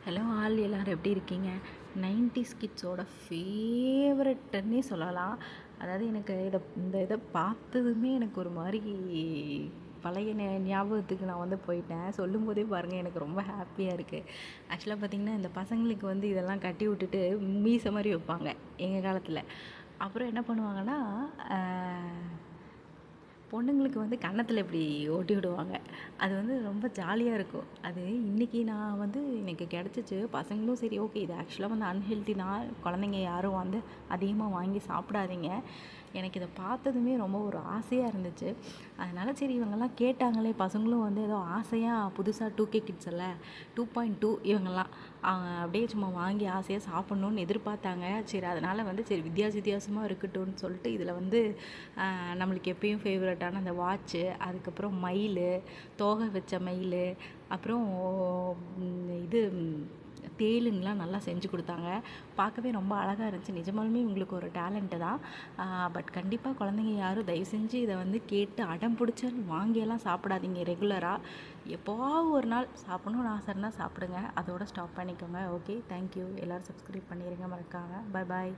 Hello all எல்லோரும் எப்படி இருக்கீங்க? 90s கிட்ஸோட ஃபேவரட்டுன்னே சொல்லலாம். அதாவது எனக்கு இதை பார்த்ததுமே எனக்கு ஒரு மாதிரி பழைய ஞாபகத்துக்கு நான் வந்து போயிட்டேன். சொல்லும்போதே பாருங்கள் எனக்கு ரொம்ப ஹாப்பியாக இருக்குது. ஆக்சுவலாக பார்த்திங்கன்னா இந்த பசங்களுக்கு வந்து இதெல்லாம் கட்டி விட்டுட்டு மீசை மாதிரி வைப்பாங்க எங்கள் காலத்தில். அப்புறம் என்ன பண்ணுவாங்கன்னா பொண்ணுங்களுக்கு வந்து கன்னத்தில் இப்படி ஓட்டி விடுவாங்க. அது வந்து ரொம்ப ஜாலியாக இருக்கும். அது இன்றைக்கி நான் வந்து எனக்கு கிடச்சிச்சு. பசங்களும் சரி ஓகே இது ஆக்சுவலாக வந்து அன்ஹெல்த்தி தான். குழந்தைங்க யாரும் வந்து அதிகமாக வாங்கி சாப்பிடாதீங்க. எனக்கு இதை பார்த்ததுமே ரொம்ப ஒரு ஆசையாக இருந்துச்சு. அதனால் சரி இவங்கெல்லாம் கேட்டாங்களே பசங்களும் வந்து ஏதோ ஆசையாக புதுசாக 2K கிட்ஸ் இல்லை 2.2 இவங்கெல்லாம் அப்படியே சும்மா வாங்கி ஆசையாக சாப்பிட்ணுன்னு எதிர்பார்த்தாங்க. சரி அதனால் வந்து சரி வித்தியாசமாக இருக்கட்டும்னு சொல்லிட்டு இதில் வந்து நம்மளுக்கு எப்பயும் ஃபேவரட்டான அந்த வாட்ச்சு, அதுக்கப்புறம் மயில், தோகை வச்ச மயில், அப்புறம் இது தேளுங்கலாம் நல்லா செஞ்சு கொடுத்தாங்க. பார்க்கவே ரொம்ப அழகாக இருந்துச்சு. நிஜமாலுமே உங்களுக்கு ஒரு டேலண்ட்டு தான். பட் கண்டிப்பாக குழந்தைங்க யாரும் தயவு செஞ்சு இதை வந்து கேட்டு அடம் பிடிச்சி வாங்கியெல்லாம் சாப்பிடாதீங்க ரெகுலராக. எப்போவாவது ஒரு நாள் சாப்பிட்ணுன்னு ஆசை இருந்தால் சாப்பிடுங்க. அதோடு ஸ்டாப் பண்ணிக்கோங்க. Okay, thank you. எல்லோரும் சப்ஸ்கிரைப் பண்ணிடுங்க மறக்காமல். பாய்.